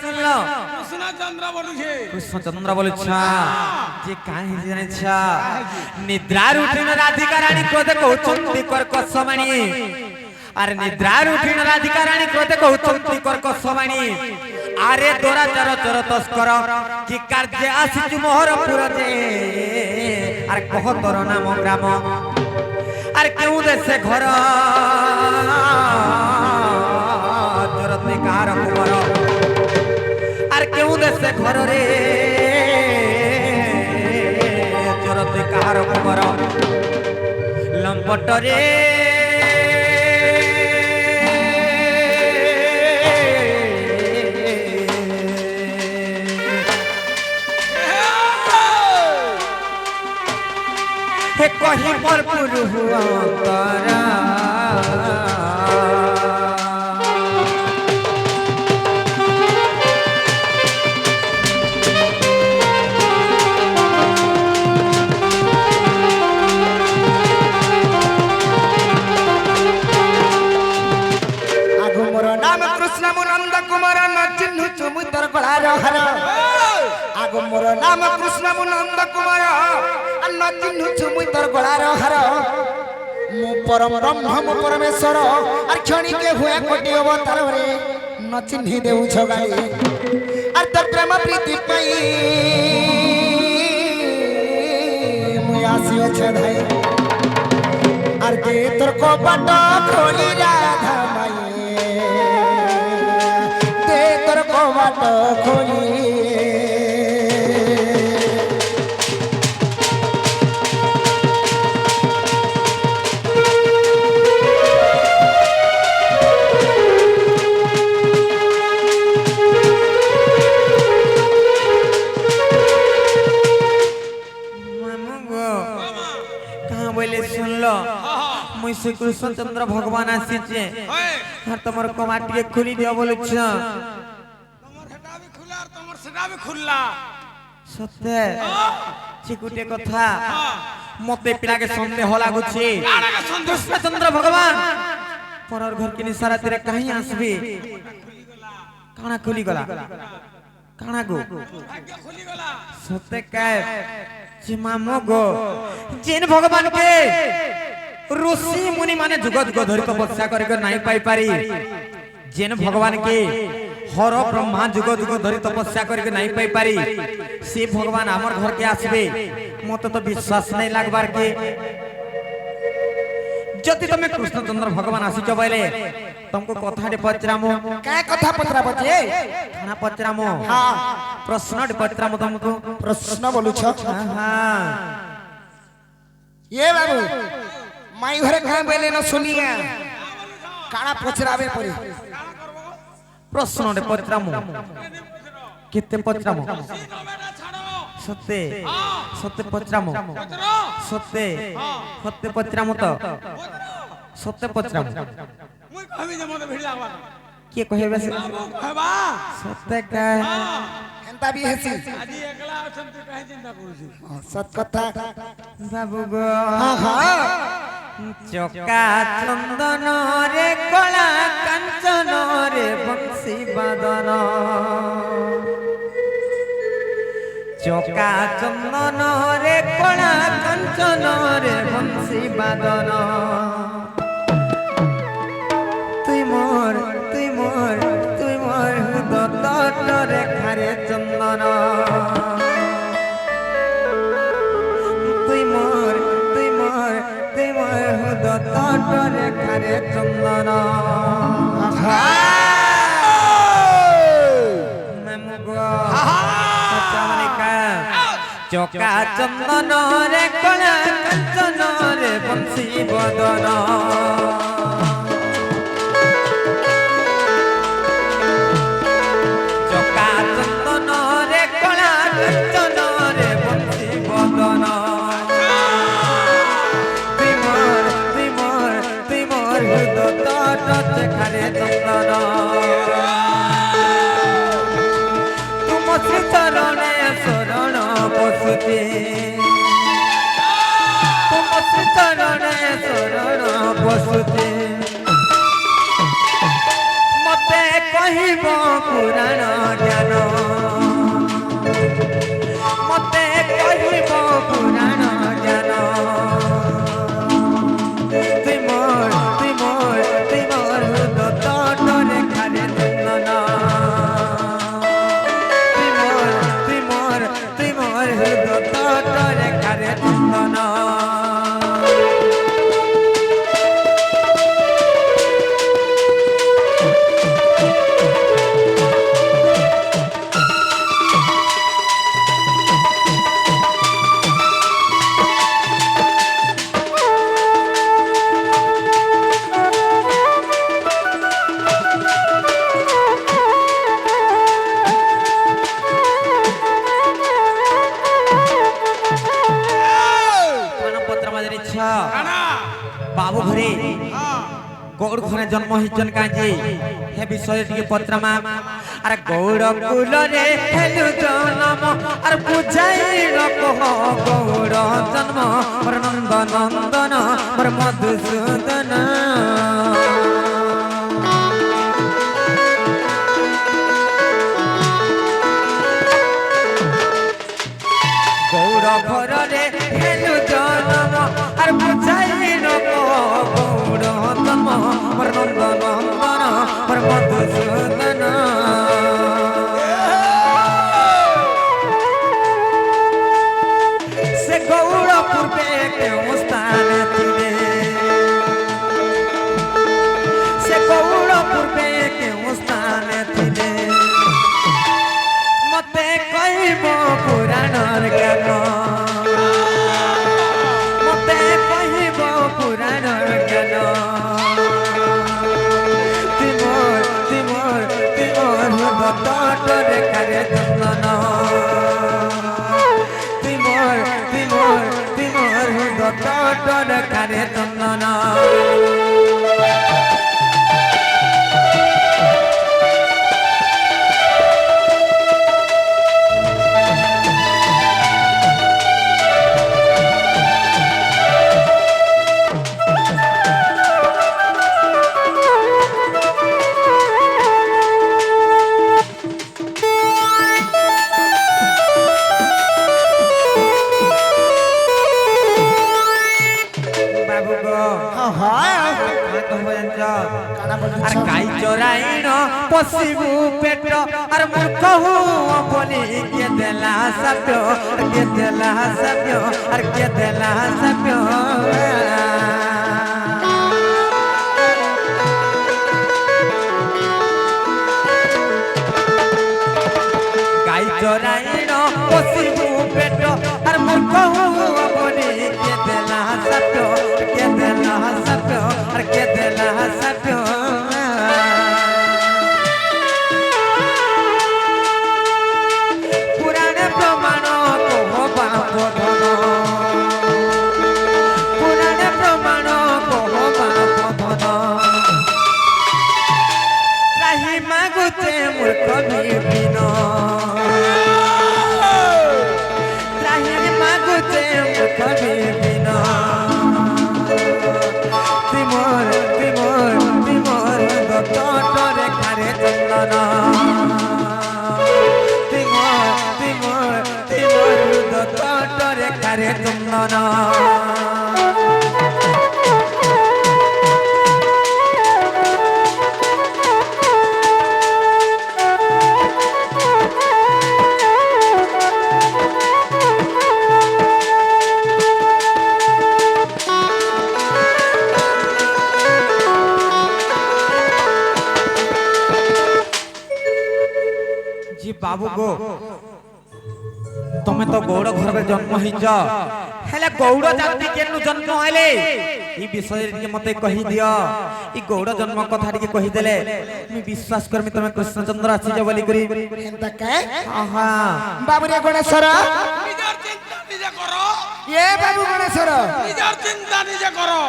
শুনলো কৃষ্ণচন্দ্র বলুছে কৃষ্ণচন্দ্র বলছা যে কাহি জানেছা নিদ্রার উঠিন রাধিকা রানী ক্রোধে কৌচন্তি কর্কশবাণী আরে নিদ্রার উঠিন রাধিকা রানী ক্রোধে কৌচন্তি কর্কশবাণী আরে দোরা চর চর তস্কর কি কার্যে আসিছু মোহরপুর যে আর কহ তোর নাম গ্রাম আর কেউ দেশে ঘর জরতে কার কুমার আর কেউ দেশে ঘর রে জরতে কার কুমার লম্পট রে कहीं पर हुआ तारा आगु मोर नाम कृष्ण मुनंद कुमार न चिन्हु चुमुतर गलार हर आगु मोर नाम कृष्ण मुनंद कुमार न चिन्हु चुमुतर गलार हर मु परम ब्रह्म मु परमेश्वर आर क्षणी के हुए कोटि अवतार रे न चिन्हि देउ छगाई आर तर प्रेम प्रीति पाई मु आसी छे धाई आर के तोर को बट खोली राधा माई दे तोर को बट खोली मुई श्री कृष्णचंद्र भगवान आसीचे हां तमर कमाटी खुली दियो बोलछ तमर हेटा भी खुला और तमर सेटा भी खुला सत्य चिकुटे कथा मते पिला के संदेह लागुछि कृष्णचंद्र भगवान परर घर के निसारा तेरे कहीं आसबे काना खुली गला काना गो भाग्य खुली गला सत्य काय जे मामो गो जिन भगवान के ऋषि मुनि माने जुग जुग धरि तपस्या करके नहीं पाई पारी जिन भगवान के हर ब्रह्मा जुग जुग धरि तपस्या करके नहीं पाई पारी से भगवान हमर घर के आसबे मत तो विश्वास नहीं लागबार के जति तमे कृष्णचंद्र भगवान आसी चबैले तुमको कथाटे पचरामो काय कथा पत्रा बचे खाना पचरामो हां प्रश्नटे पचरामो तुमको प्रश्न बोलु छ हां ये बाबू माई घरे कहां बेले न सुनिया काना पचरावे परी प्रश्नटे पचरामो केते पचरामो बेटा छाड़ो सत्य सत्य पचरामो पचरो सत्य सत्य पचरामो तो सत्य पचरामो मुई कहबी जे मते भिड़ लागबा के कहेबे से बाबू कहबा सत्य का एंता भी हेसी आजी एकला अछन तू काहे चिंता करूछी सत कथा बाबू गो हां हां चका चंदन रे कला कांचन रे बंसी बादन चका चंदन रे कला कांचन रे बंसी बादन तुई मोर तुई मोर तुई मोर दत्त रे खारे चंदन तुई मोर तुई मोर तुई मोर दत्त रे खारे चंदन चका चंदन रे कला कंचन रे बंसी बदन चका चंदन रे कला कंचन रे बंसी बदन तुई मोर दत्त खारे चंदन तुम श्री चरणे शरण बसुते तुम श्री चरणे शरण बसुते मते कहिब पुराण ज्ञान গৌড় ঘরে জন্ম হইছন কাজে হে বিষয়ে টিকে পত্রমা আর গৌড় কুলরে হেলু জন্ম আর বুঝাইল কহ গৌড় জন্ম মোর নন্দ নন্দন মোর মধুসূদন গৌড় ঘরে হেলু জন্ম আর বুঝাইল কহ গৌড় জন্ম মোর নন্দ নন্দন মোর মধুসূদন সে গৌড় পূর্বে কেউ স্থান ছিলে সে গৌড় পূর্বে কেউ স্থান ছিলে মতে কইব পুরাণর জ্ঞান মতে কইব পুরাণর জ্ঞান তিমোর তিমোর তিমোর দত্তরে কারে চন্দন তিমোর তিমোর তিমোর দত্তরে কারে চন্দন বাবু গো আর গাই চরাইন পশিবু পেট আর মূর্খ বলি কে দেলা সভ্য কে দেলা সভ্য আর কে দেলা সভ্য গাই চরাইন পশিবু পেট আর মূর্খ বলি কে দেলা সভ্য কে দেলা সভ্য আর কে দেলা সভ্য পুরাণে প্রমাণ কহ বাপ ধন পুরাণে প্রমাণ কহ বাপ ধন ত্রাহি মাগুতে মূর্খ বিপিন ত্রাহি মাগুতে মূর্খ বিপিন তিমোর তিমোর তিমোর দত্তরে কারে চন্দন তিমোর তিমোর তিমোর দত্তরে কারে চন্দন জি বাবু গো তুমি তো গৌড় ঘরে জন্ম হইছ হেলে গৌড় জাতি কেনু জন্ম হইলে এই বিষয়ে টিকে মতে কহি দিও এই গৌড় জন্ম কথা টিকে কহি দেলে আমি বিশ্বাস করমি তুমি কৃষ্ণচন্দ্র আসিছ বলি করি এন্তা কে আহা বাবুরে গণেশ্বর নিজের চিন্তা নিজে করো এ বাবু গণেশ্বর নিজের চিন্তা নিজে করো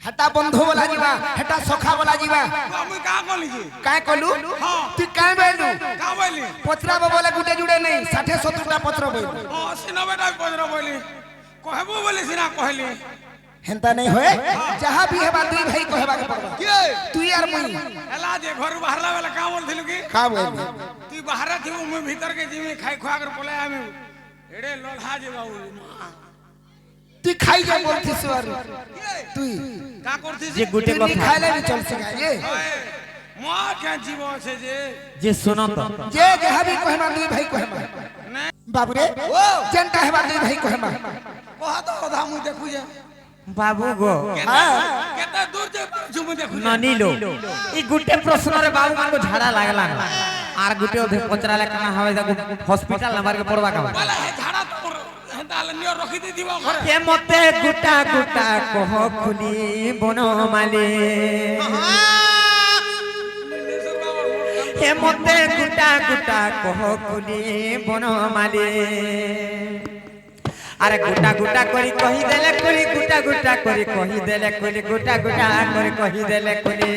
হেটা বন্ধু বলা ଯିବା হেটা সখা বলা ଯିବା আমি কা কলি কি কায় কলু হ্যাঁ। তুই কায় বেলু কা বলি পচরা বলে গুটে জুড়ে নেই 60 70টা পত্র বই ও সিনা বেটা পদর বলি কহবু বলি সিনা কহলি হেনতা নাই হয়ে যাহা भी হেবা দুই ভাই কহবা কে পড়বা কি তুই আর মুই এলা যে ঘর বাহারলা বেলা কা বলছিলু কি কা বই তুই বাহারে থিবু মুই ভিতর কে জিমি খাই খোয়া করে পলে আমি এড়ে লোলহা যে বাবু তুই খাই যা বলছিস আর তুই কা করছিস যে গুটে তুই কথা খাইলে भी চলছে গায়ে মা কে জীব আছে যে যে শুনো তো যে যাহা भी কহবা দুই ভাই কহবা না বাবুরে ও যেনটা হেবা দুই ভাই কহবা কহা তো কথা মুই দেখু যে বাবু গো কেতে দূর যে জুমু দেখু না নিলো এই গুটে প্রশ্নরে বাবু মানকো ঝাড়া লাগলা আর গুটে ওধে পচরালে কানা হবে যাকো হসপিটাল নাম্বার কে পড়বা কাবা বলে হে ঝাড়া তোর হেতালে নিও রখি দি দিব ঘরে কে মতে গুটা গুটা কহ খুনি বনমালী হে মতে গুটা গুটা কহ খুনি বনমালী আরে গোটা গোটা করি কহি দেলে কলি গোটা গোটা করি কহি দেলে কলি গোটা গোটা করে কহি দেলে কলি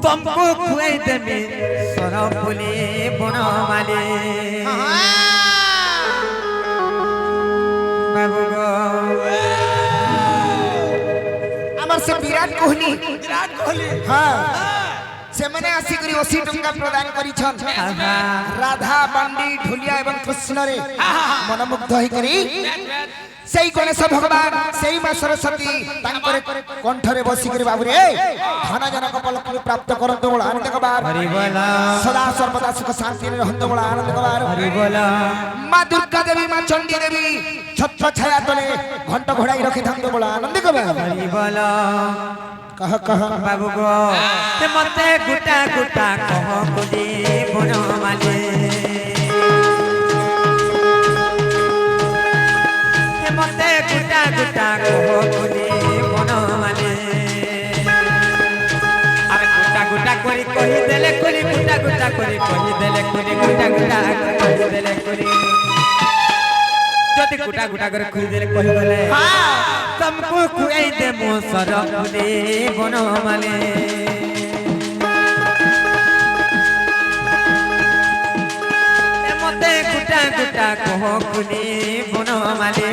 तुमको खुआई देमी सरफ फुली बनमाली बाबू गो আমার সে বিরাট কোহলি विराट कोहली হ্যাঁ সেমানে আসি করি 80 টঙ্কা প্রদান করিছন রাধা বান্ডি ঢুলিয়া এবং কৃষ্ণরে মনোমুগ্ধ হই করি সেই গণেশ ভগবান সেই মা সরস্বতী তাঙ্করে কণ্ঠরে বসি করি বাবু রে ধন জনক পলক্ষে প্রাপ্ত করন্ত বড় আনন্দ কবার हरि बोला সদা সর্বদা সুখ শান্তি রহন্ত বড় আনন্দ কবার हरि बोला মা দুর্গা দেবী মা চণ্ডী দেবী ছত্র ছায়া তলে ঘণ্ট ঘোড়াই রখে থাকতে বড় আনন্দ কবার हरि बोला কহ কহ बाबू गो ते मते गुटा गुटा कह कुली बनमाली ते मते गुटा गुटा कह कुली बनमाली अरे गुटा गुटा करी कहि देले कुली गुटा गुटा करी कहि देले कुली गुटा गुटा कहि देले कुली যদি গুটা গুটা করে খুই দিলে কই বলে तुमको खुआई दे मो सरफ फुली बनमाली ए मते गुटा गुटा कह कुली बनमाली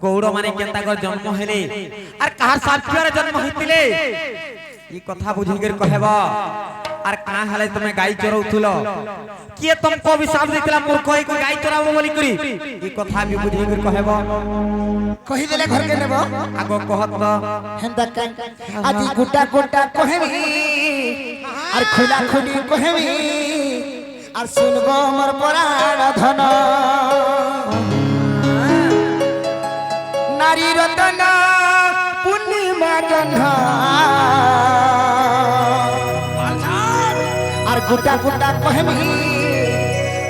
गौड़ माने केनता कर जन्म हेले आर कहार साथियार जन्म होइतिले ई कथा बुझी कर कहबा आर का हले तुमे गाय चरौथुलो किए तुमको अभिशाप देतिला मूर्ख होई को गाय चराबो बोली करी ई कथा भी बुझी कर कहबा কহি দেলে ঘর কে নেব आगो कहत হেন্দা কান আজি গুটা গুটা কহেমি আর খোলা খুলি কহেমি আর শুনবো মোর পরাণ ধন নারী রতন পূর্ণিমা জহ্ন আর গুটা গুটা কহেমি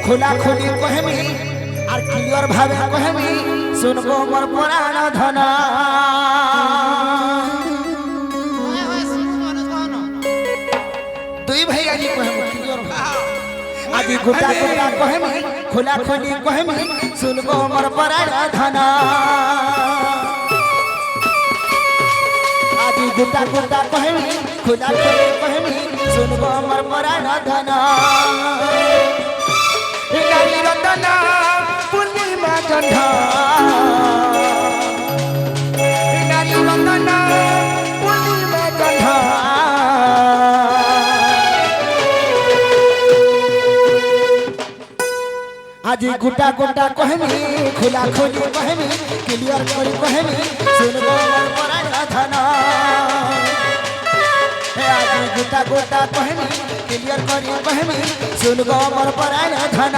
খোলা খুলি কহেমি আর ক্লিয়ার ভাবে কহেমি শুনবো মোর পরাণ ধন দুই ভাই আজি কহেমি ক্লিয়ার আজি গুটা গুটা কহেমি খোলা খুলি কহেমি শুনবো মোর পরাণ ধন আজি গুটা গুটা কহেমি খোলা খুলি কহেমি শুনবো মোর পরাণ ধন নারী রতন পূর্ণিমা জহ্ন নারী রতন পূর্ণিমা জহ্ন আজি গোটা গোটা কহেমি খোলা খুলি কহেমি ক্লিয়ার করি কহেমি শুনবো মোর পরাণ ধন আজি গোটা গোটা কহেমি ক্লিয়ার করি কহেমি শুনবো মোর পরাণ ধন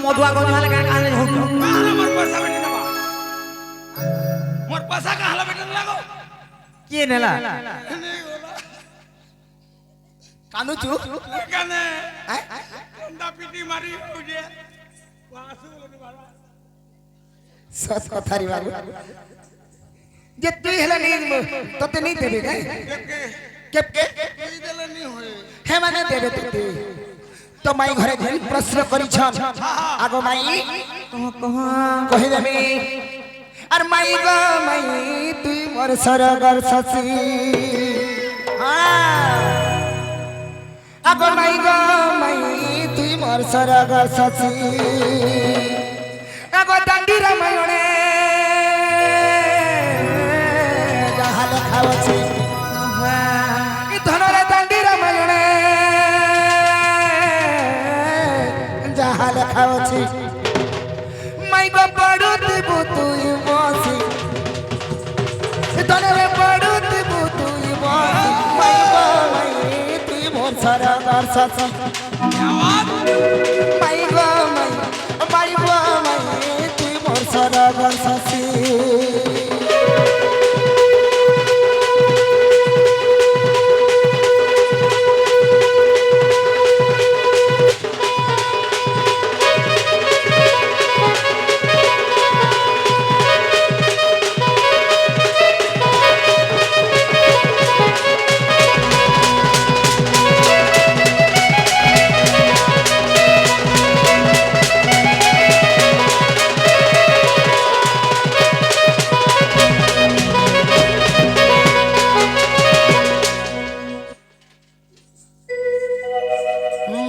मधुआ को हाले का काले हो काला मोर पैसा बेटी नबा मोर पैसा का हाला बेटी लागो के नेला कानुचू काने अंडा पीटी मारी मुझे वासु बोलने वाला सस कथारी बाबू जे तू हेला नहीं तते नहीं देबे के केप के कोई देले नहीं होए हे माने देबे तते तो माई घरे जेन प्रश्न करिछन आगो माई कहि देबी अर माई गो माई तुई मोर सरगर ससी आगो माई गो माई तुई मोर सरगर ससी आगो दांडी रामायणे जहाँ লেখা আছে ই ধনরে দাंडी রামায়ণে जहाँ লেখা আছে মাই গো পড়ুতিবু তুই বসি ধনরে পড়ুতিবু তুই বসি মাই গো মাই তুই মোর সরগর সসি মাই গো মাই গো মাই তুই মোর সরগর সসি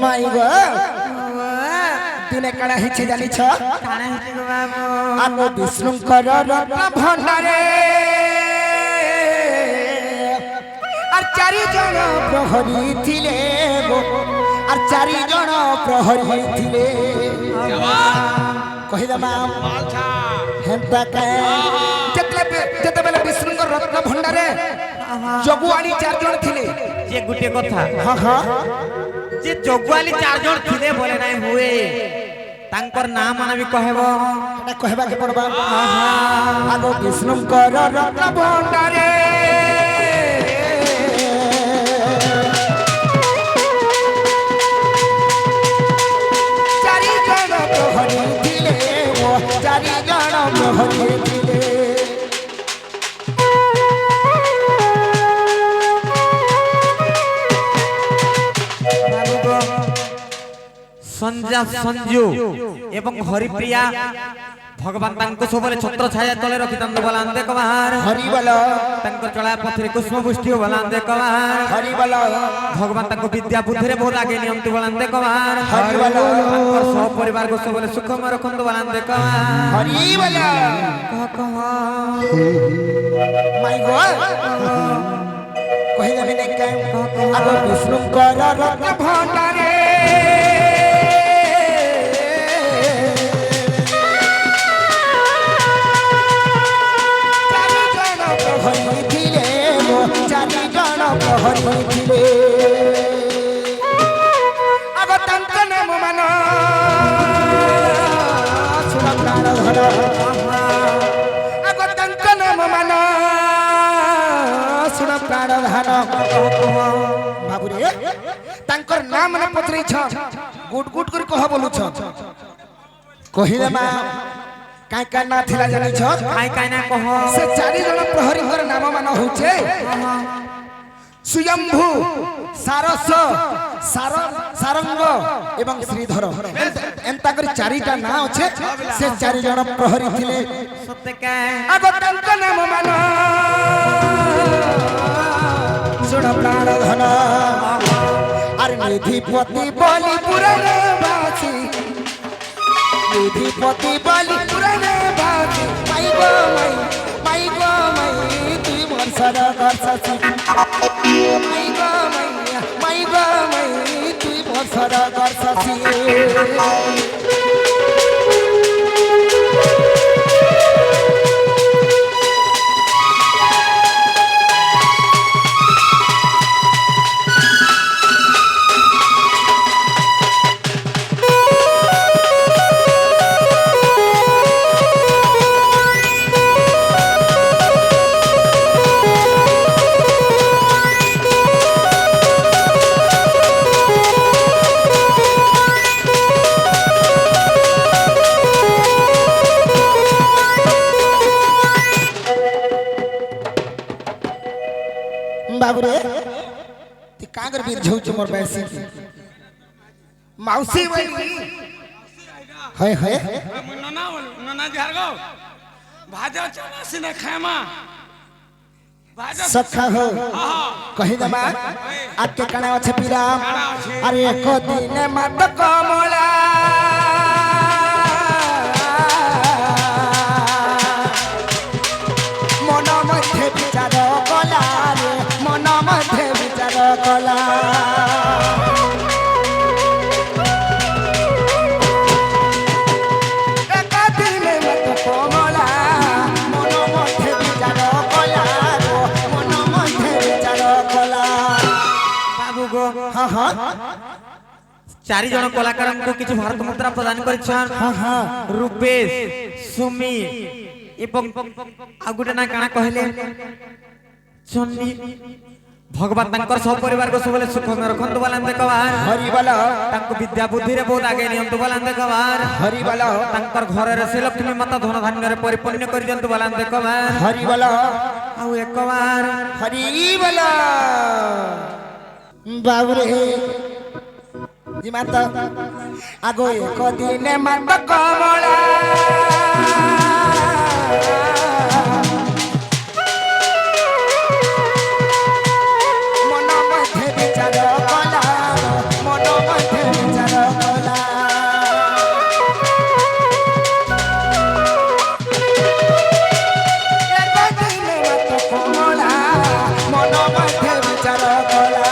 माई गो दिने काना हिचे जानी छ काना हिचे गो बाबू आगो विष्णुकर रत्न भंडारे আর চারি জন প্রহরী থিলে গো আর চারি জন প্রহরী থিলে কহিদমা হেন্তা কে যেতেবেলে বিষ্ণুଙ୍କର রত্ন ভଣ୍ଡାরে জগুয়ানি চার জন থিলে যে গুটে কথা হ্যাঁ হ্যাঁ যে জগুয়ালি 4 জন থিলে বলে নাই হুয়ে তাঙ্কর নাম মানে বি কহেব এটা কহেবা কে পড়বা আগো বিষ্ণুଙ୍କର রত্ন ভণ্ডারে চারি জন প্রহরী থিলে ও চারি জন প্রহরী থিলে संजा संजू एवं हरिप्रिया भगवान तांको सबले छत्र छाया तले रखि तंदे बलांदे कवार हरि बोलो तांको चला पथरे कुसुम पुष्टि बलांदे कवार हरि बोलो भगवान तांको विद्या बुद्धि रे बहुत आगे नियम तु बलांदे कवार हरि बोलो तांको सब परिवार को सबले सुखम रखंदो बलांदे कवार हरि बोलो कह माय गॉड कहि देबे ने के आगो विष्णुकर रत्न भंडारे चारि जन प्रहरी थिले अब तंक नाम मान सुन प्राण धन अब तंक नाम मान सुन प्राण धन बाबू रे तंकर नाम न पत्रै छ गुट गुट कर कह बोलु छ कहिले मा काय काय ना थिला जानि छ काय ना कह से चारि जन प्रहरी कर नाम मान होचे सुयंभू सारस सारंग एवं श्रीधर एंता कर चारिटा ना अछि से चारि जन प्रहरी थिले सत्य का अब तंक नाम मान सुन प्राण धन अरे निधिपति बलि पुराण बासी निधिपति बलि पुराण बासी माई गो माई तुई मोर सरगर ससी माई गो माई तुई मोर सरगर ससी बाबू रे ती कागर बीर झौ मोर बैसी माउसी बनी है है नना नना झार गो भाजा चना सिने खामा भाजा सखा हो कहि दमा आके कणा अछि पीरा अरे एको दिन मत कमला मन मध्ये विचार कला रे मन मध्ये विचार कला हाँ हाँ चारि जन कलाकार को किछु भारत मुद्रा प्रदान करिछन हाँ हाँ रूपेश सुमी एवं आगुटे ना काना कहले चन्नी भगवान तांकर सब परिवार को सबले सुख में रखंतु बाला देखबार हरि बोलो तांको विद्या बुद्धि रे बहुत आगे नियंतु बाला देखबार हरि बोलो तांकर घर रे से लक्ष्मी माता धन धान्य रे परिपूर्ण कर दियंतु बाला देखबार हरि बोलो आउ एक बार हरि बोलो बाबरे जी माता आगो एक दिन मत कमला मन मध्ये विचार कला मन मध्ये विचार कला एक दिन मत कमला मन मध्ये विचार कला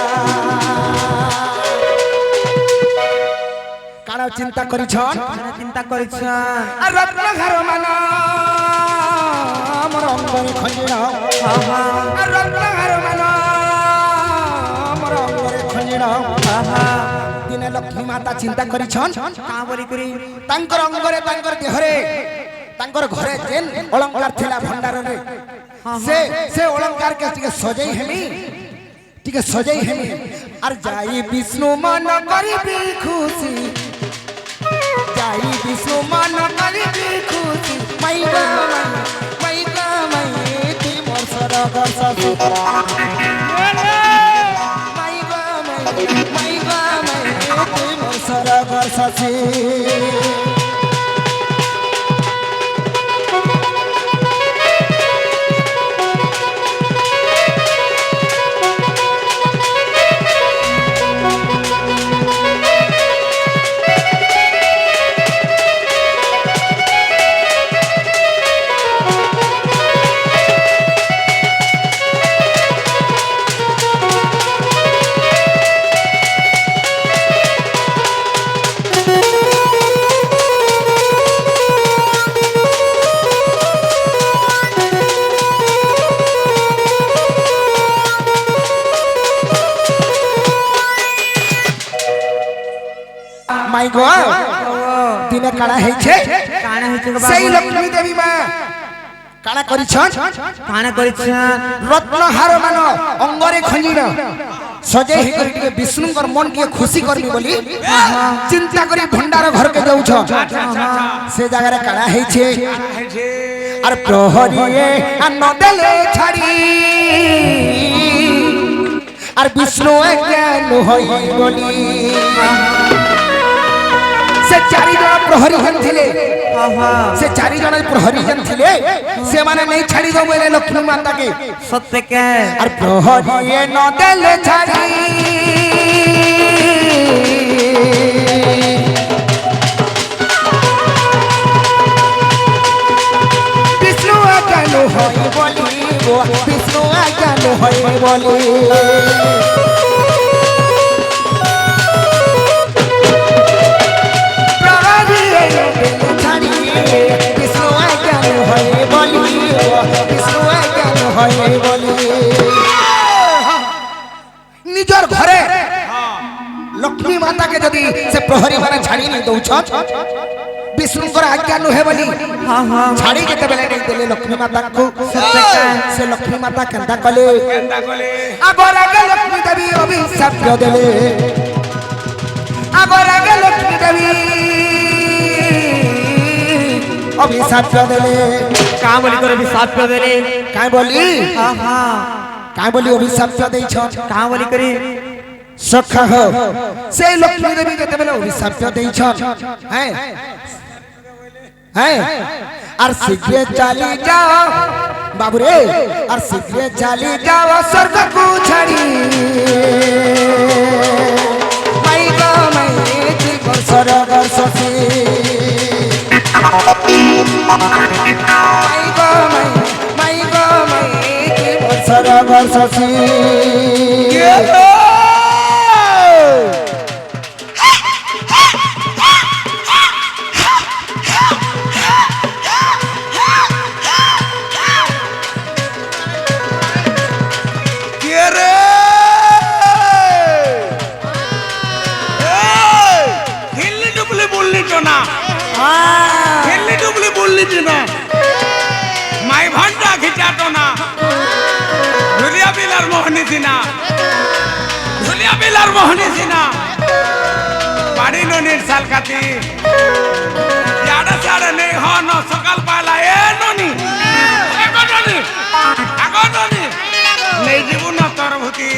काना चिंता करिछन चिंता करिछन आ रत्न घर मान हमर अंगरे खंजिण हां हां आ रत्न घर मान हमर अंगरे खंजिण हां हां दिने लक्ष्मी माता चिंता करिछन का बोली करी तांकर अंगरे तांकर देहरे तांकर घरे जेन अलंकार थिला भंडार रे से अलंकार के टिके सजई हेमी टिके सजई हेमी आर जाई विष्णु मन करिबी खुशी जाई विष्णु मन करिबी खुशी मई गा मई ती मोर सरगर ससु मई गा ती मोर सरगर ससु माई गो दिने काना हेछे काना हेछे बाबू सेई लक्ष्मी देवी मां काना करिछन काना करिछन रत्न हार मान अंगरे खंजिण सजे ही करी के विष्णु कर मन के खुशी करबी बोली चिंता करी भंडार घर के जाउछ से जगह रे काना हेछे अर प्रहरिए आ नदेले छाड़ी आर विष्णु ज्ञान होई बोली से चारि जन प्रहरी जन थिले से चारि जन प्रहरी जन थिले से माने नहीं छाड़ी दो बोले लक्ष्मी माता के सत्य के और प्रहरी ये न देले छाड़ी विष्णु ज्ञान होई बोली विष्णु ज्ञान होई बोली निजर घरे लक्ष्मी माता के जदी से प्रहरी माने छाड़ी नहीं दउछ विष्णु कर आज्ञा नुहे बोली हां हां छाड़ी केते बेले नहीं देले लक्ष्मी माता को से लक्ष्मी माता केंदा कले अगर आगे लक्ष्मी देवी अभिशाप देले अगर आगे लक्ष्मी देवी अभिशाप देले का बोली करे अभिशाप देले काय बोली हां हां काय बोली अभिशाप देछ का बोली करे सखा हो से लक्ष्मी देवी जते बेले अभिशाप देइछन हैं हैं और शीघ्र चली जाओ बाबू रे और शीघ्र चली जाओ स्वर्ग को छाड़ी माई गो माई जीव स्वर्ग ससी माई गो माई जीव स्वर्ग ससी माई भंडा खिंचातो ना झुलिया बिलार मोहनी सिना झुलिया बिलार मोहनी सिना बाड़ी नो निर्साल खाती याडा साडा नहीं हो न सकाल पाला ए नोनी आगो नोनी नहीं जीवु न तरभूति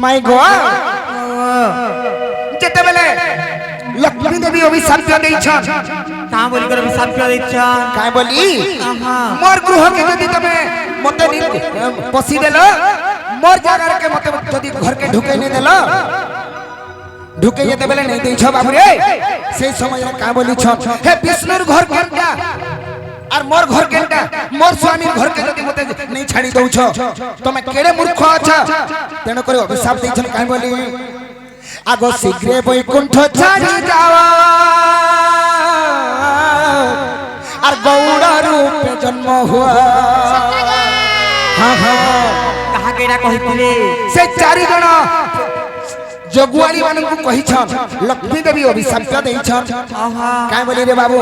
माई गो जते बेले लक्ष्मी देवी अभिशाप देइछन का बोली कर अभिशाप देइछन काय बोली आहा मोर गृह के यदि तमे मते पसी देलो मोर जागर के मते यदि घर के ढुके नहीं देलो ढुके जते बेले नहीं देइछ बाबू रे से समय रे का बोली छन हे विष्णुर घर केनटा और मोर घर केनटा मोर स्वामी घर के यदि मते नहीं छाड़ी दउछ तमे केड़े मूर्ख अछ तेन करे अभिशाप देइछन काय बोली आगो शीघ्र वैकुंठ छाड़ी जाओ और गौड़ रूप जन्म हुआ हाँ हाँ कहा केडा कहितले से चारि जण जगुआली मानन को कहिछन लक्ष्मी देवी अभिशाप देइछन आहा काय बोली रे बाबू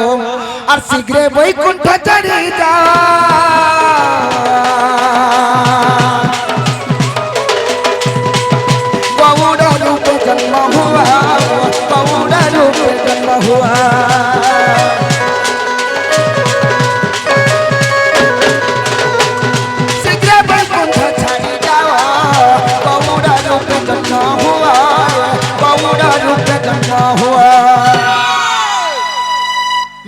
और शीघ्र वैकुंठ चढ़ी जाओ गौड़ रूप जन्म हुआ गौड़ रूप जन्म हुआ शीघ्र वैकुंठ चढ़ी जाओ गौड़ रूप जन्म हुआ गौड़ रूप जन्म हुआ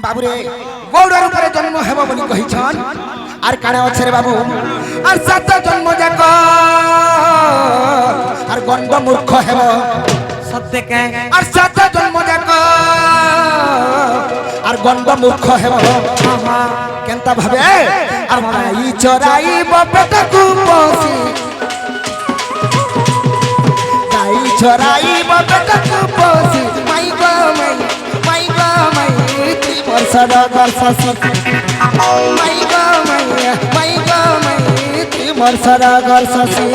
बाबू रे गौड़ रूप जन्म हेब बोली कहिछन आर काणे अछि रे बाबू आर सात जन्म जाक आर गंड मूर्ख हेब सत्य के आर सात जन्म जाक आर गंड मूर्ख हेब आहा केनता भाबे आर माई चराई पेट को पोसी गाई चराई पेट को पोसी माई गो माई ती वर्षदा गर्षसी माई गो माई ती वर्षदा गर्षसी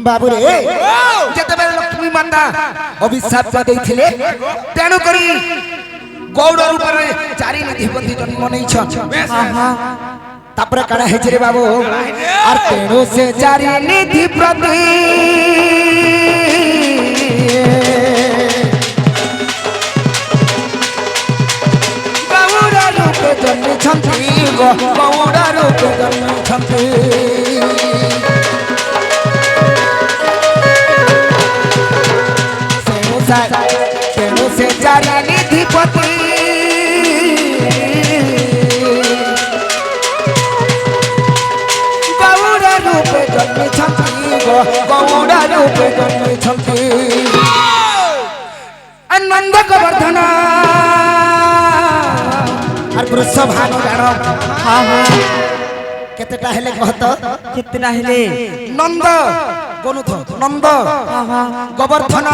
बाबू रे जते बेले लक्ष्मी माता अभिशाप देइथिले तेनु करी गौड़ रूप रे चारि निधिपति जन्म नहीं छन आहा तापर काना हे रे बाबू और तेनु से चारि निधिपति गौड़ रूप जन्म छंती गौड़ रूप जन्म छंती ଗୌଡ଼ା ରୂପେ ଜନ୍ମିଛନ୍ତି ନନ୍ଦ ଗୋବର୍ଦ୍ଧନ আর বৃষভানু গাণ हाँ हाँ কেতেটা হেলে কহত कितना हिले নন্দ গনুথ নন্দ हाँ हाँ গোবর্ধন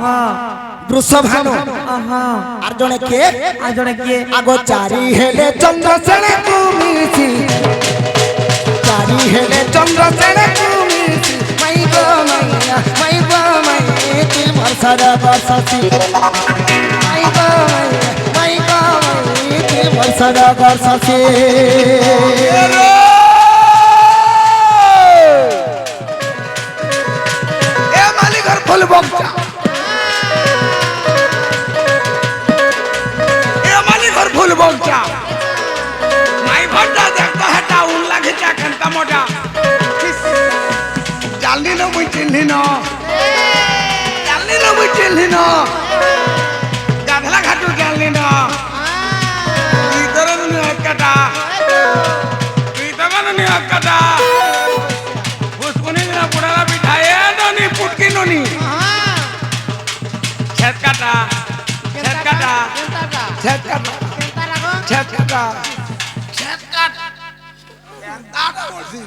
हाँ বৃষভানু हाँ আর জনে কে आज जने किए আগ চারি হেলে চন্দ্রসেন কুমিছি চারি হেলে চন্দ্রসেন কুমিছি মাই গো মাইয়া মাই গো মাই তুই বর্ষার বর্ষাছি মাই গো মাই গো মাই তুই বর্ষার বর্ষাছি এ মালিকর ফুল বগচা এ মালিকর ফুল বগচা নাই ভটা দেখতা হেটা উল্লা ঘিচা কান্তা মোটা জালনি ন মুই চিনলি ন জালনি ন মুই চিনলি ন গাধলা ঘাটু জালনি ন ভিতরে নি হকাটা ভিতরে নি হকাটা পুষ্পনি না পুরালা পিঠায়ে ননি পুটকি ননি ছেটকাটা ছেটকাটা ছেটকাটা ছেটকাটা ছেটকাটা এন্তাটা বলছি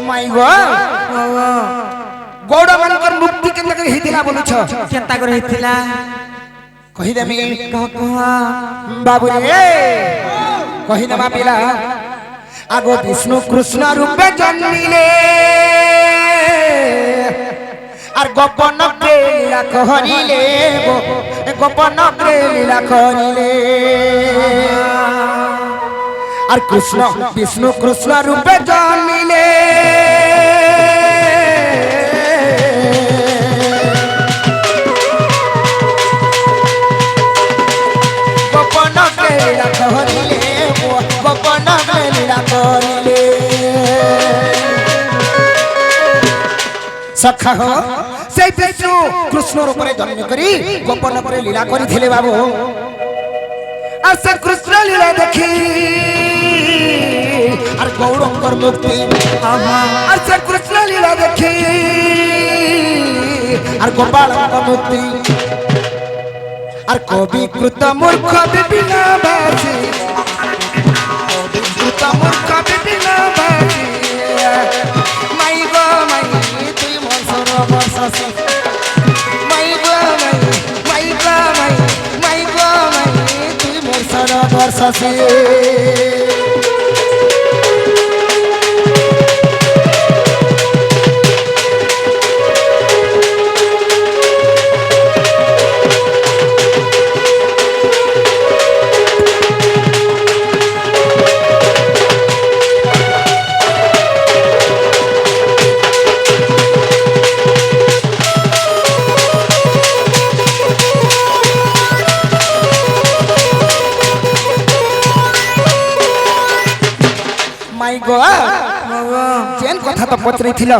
মাই গো গৌড় মানকর মুক্তি কেন্দ্র করে হিতিলা বলুছ केता करे हिथिला কহিদেমি कह कह বাবু রে কহিদেমা পিলা আগ বিষ্ণু কৃষ্ণ রূপে জন্মিলে আর গোপন লীলা করিলে গোপন লীলা করিলে আর কৃষ্ণ বিষ্ণু কৃষ্ণ রূপে জন্মিলে গোপন লীলা করিলে গোপন লীলা করিলে সখা হো সেই বিষ্ণু কৃষ্ণ রূপে জন্ম করি গোপন করে লীলা করিଥିଲେ বাবু আর সে কৃষ্ণ লীলা দেখি আর গৌরঙ্গর মুক্তি আর সে কৃষ্ণ লীলা দেখি আর গোপালঙ্গ মুক্তি আর কবিকৃত মূর্খ বিভিন্ন বাসী কবিকৃত মূর্খ বিভিন্ন বাসী মাই গো মাই তুই মনসর বর্ষাসি মাই গো মাই মাই গো মাই মাই গো মাই তুই মনসর বর্ষাসি মাই গো যেন কথা তো পচরাইছিল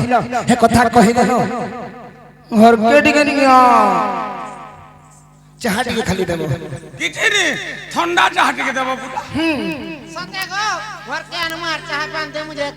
হে কথা কহি দেহ ঘর কে টিকে নিয়া চাহা টিকে খালি দেব কিছু নি ঠান্ডা চাহ টিকে দেব পুরা संजय को घर के अनुमार चाह पान दे मुझे